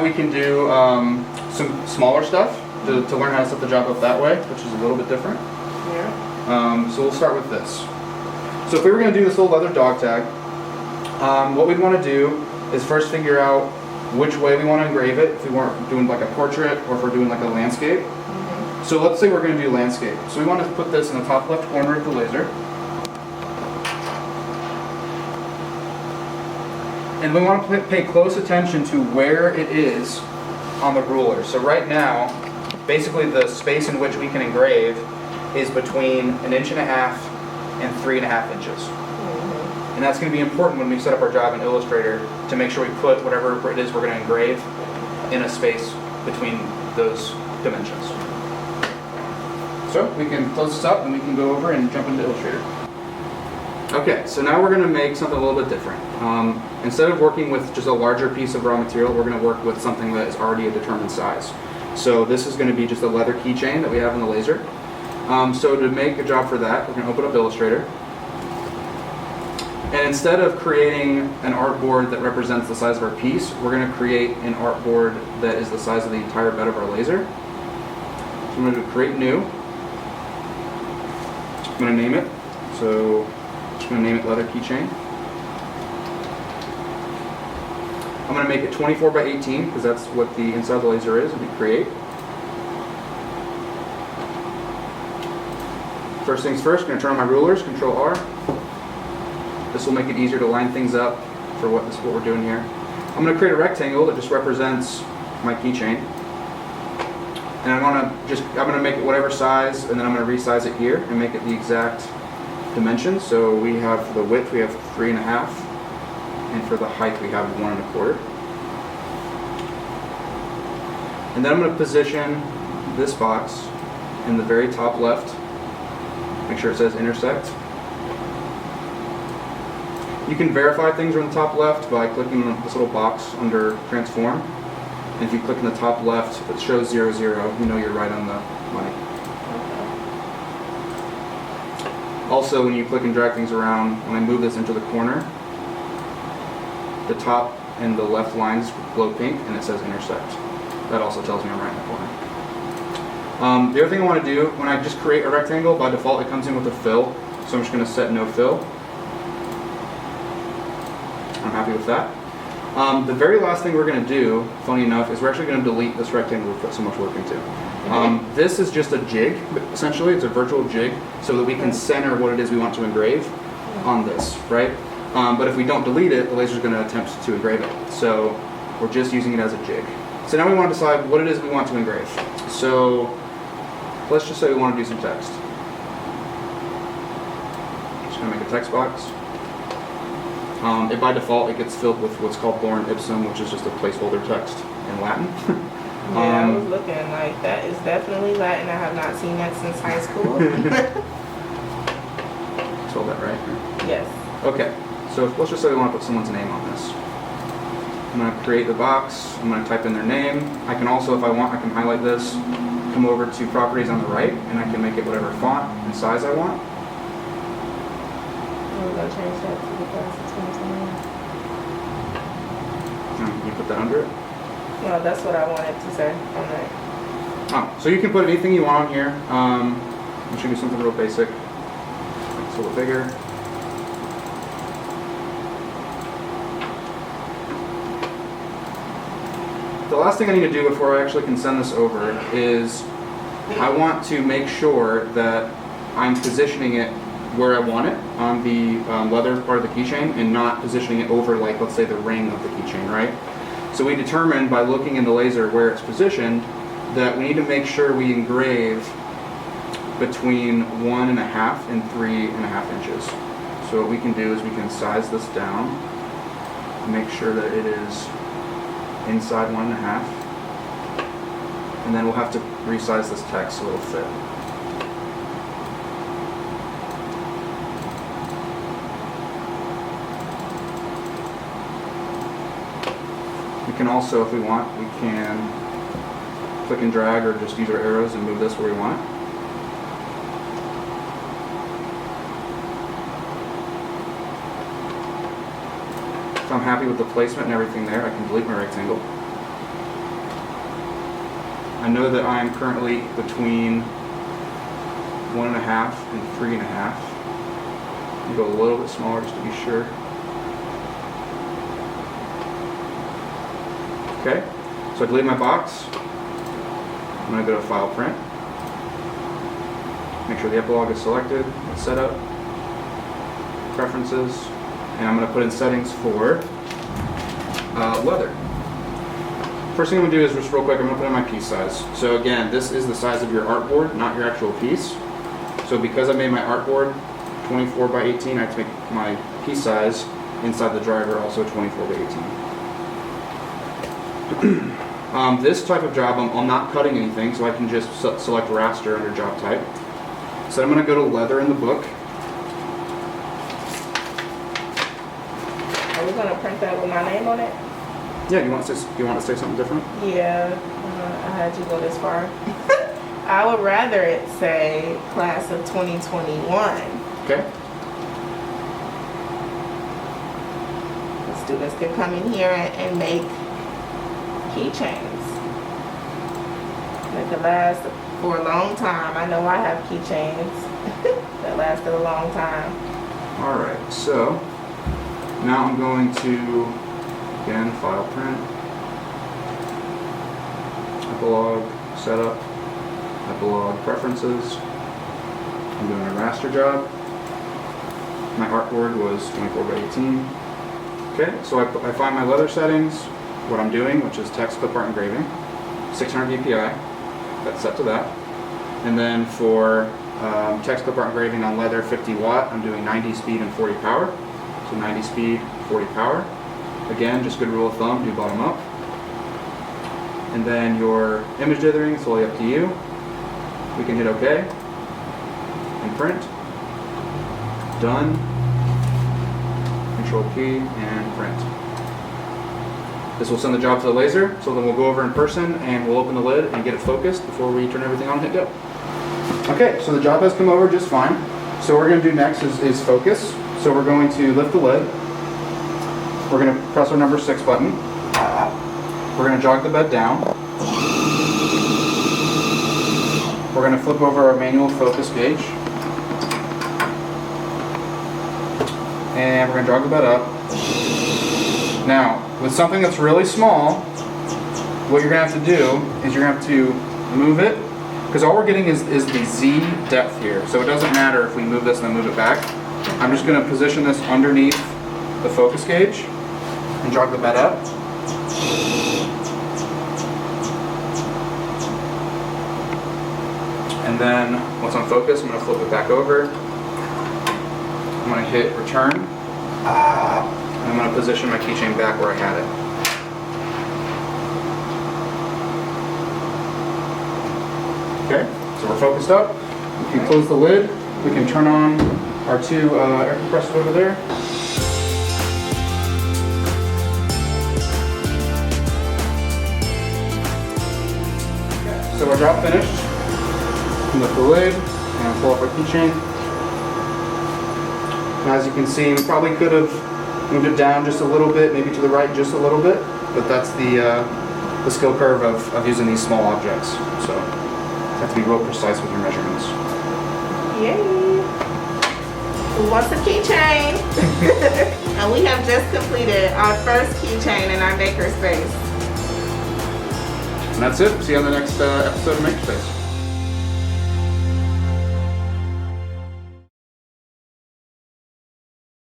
now we can do some smaller stuff to learn how to set the job up that way, which is a little bit different. Yeah. So we'll start with this. So if we were going to do this little leather dog tag, what we'd want to do is first figure out which way we want to engrave it, if we weren't doing like a portrait or if we're doing like a landscape. Mm-hmm. So let's say we're going to do landscape. So we want to put this in the top left corner of the laser. And we want to pay close attention to where it is on the ruler. So right now, basically the space in which we can engrave is between 1.5 inches and 3.5 inches. Mm-hmm. And that's going to be important when we set up our job in Illustrator to make sure we put whatever it is we're going to engrave in a space between those dimensions. So we can close this up and we can go over and jump into Illustrator. Okay, so now we're going to make something a little bit different. Instead of working with just a larger piece of raw material, we're going to work with something that is already a determined size. So this is going to be just a leather keychain that we have in the laser. So to make a job for that, we're going to open up Illustrator. And instead of creating an artboard that represents the size of our piece, we're going to create an artboard that is the size of the entire bed of our laser. So I'm going to do create new. I'm going to name it. So I'm going to name it leather keychain. I'm going to make it 24 by 18 because that's what the inside of the laser is, and hit create. First things first, I'm going to turn on my rulers, Control R. This will make it easier to line things up for what we're doing here. I'm going to create a rectangle that just represents my keychain. And I'm going to make it whatever size, and then I'm going to resize it here and make it the exact dimensions. So we have for the width, we have 3.5, and for the height, we have 1.25. And then I'm going to position this box in the very top left. Make sure it says intersect. You can verify things on the top left by clicking on this little box under transform. And if you click in the top left, it shows 0, 0. You know you're right on the money. Also, when you click and drag things around, when I move this into the corner, the top and the left lines glow pink and it says intersect. That also tells me I'm right in the corner. The other thing I want to do, when I just create a rectangle, by default it comes in with a fill. So I'm just going to set no fill. I'm happy with that. The very last thing we're going to do, funny enough, is we're actually going to delete this rectangle we've put so much work into. This is just a jig, essentially. It's a virtual jig so that we can center what it is we want to engrave on this, right? But if we don't delete it, the laser is going to attempt to engrave it. So we're just using it as a jig. So now we want to decide what it is we want to engrave. So let's just say we want to do some text. Just going to make a text box. By default, it gets filled with what's called lorem ipsum, which is just a placeholder text in Latin. Yeah, I was looking like that is definitely Latin. I have not seen that since high school. Spelled that right? Yes. Okay, so let's just say we want to put someone's name on this. I'm going to create the box. I'm going to type in their name. I can also, if I want, I can highlight this, come over to properties on the right, and I can make it whatever font and size I want. I'm going to change that to the class of 2021. You put that under it? No, that's what I wanted to say on that. Oh, so you can put anything you want on here. It should be something real basic. It's a little bigger. The last thing I need to do before I actually can send this over is I want to make sure that I'm positioning it where I want it on the leather part of the keychain and not positioning it over, like, let's say the ring of the keychain, right? So we determined by looking in the laser where it's positioned that we need to make sure we engrave between 1.5 and 3.5 inches. So what we can do is we can size this down and make sure that it is inside 1.5, and then we'll have to resize this text so it'll fit. We can also, if we want, we can click and drag or just use our arrows and move this where we want it. If I'm happy with the placement and everything there, I can delete my rectangle. I know that I'm currently between 1.5 and 3.5. I'll go a little bit smaller just to be sure. Okay, so I delete my box. I'm going to go to File, Print. Make sure the Epilog is selected. It's set up. Preferences. And I'm going to put in settings for leather. First thing I'm going to do is just real quick, I'm going to put in my piece size. So again, this is the size of your artboard, not your actual piece. So because I made my artboard 24 by 18, I have to make my piece size inside the driver also 24 by 18. This type of job, I'm not cutting anything, so I can just select raster under job type. So I'm going to go to leather in the book. Are we gonna print that with my name on it? Yeah, do you want to say something different? Yeah, I had you go this far. I would rather it say class of 2021. Okay. The students can come in here and make keychains. That could last for a long time. I know I have keychains that lasted a long time. All right, so now I'm going to, again, File, Print, Epilog, Setup, Epilog, Preferences. I'm doing a raster job. My artboard was 24 by 18. Okay, so I find my leather settings, what I'm doing, which is text clip art engraving, 600 dpi, that's set to that. And then for text clip art engraving on leather 50 watt, I'm doing 90 speed and 40 power. So 90 speed, 40 power. Again, just good rule of thumb, do bottom up. And then your image dithering, it's totally up to you. We can hit OK and print. Done. Control P and print. This will send the job to the laser, so then we'll go over in person and we'll open the lid and get it focused before we turn everything on and hit go. Okay, so the job has come over just fine. So what we're going to do next is focus. So we're going to lift the lid. We're going to press our number 6 button. We're going to jog the bed down. We're going to flip over our manual focus gauge. And we're going to jog the bed up. Now, with something that's really small, what you're going to have to do is you're going to have to move it, because all we're getting is the Z depth here. So it doesn't matter if we move this and then move it back. I'm just going to position this underneath the focus gauge and jog the bed up. And then once I'm focused, I'm going to flip it back over. I'm going to hit return. And I'm going to position my keychain back where I had it. Okay, so we're focused up. We can close the lid. We can turn on our 2 air compressors over there. So our job finished. Lift the lid and pull up our keychain. Now as you can see, we probably could have moved it down just a little bit, maybe to the right just a little bit, but that's the skill curve of using these small objects. So you have to be real precise with your measurements. Yay! Who wants a keychain? And we have just completed our first keychain in our makerspace. And that's it. See you on the next episode of Makerspace.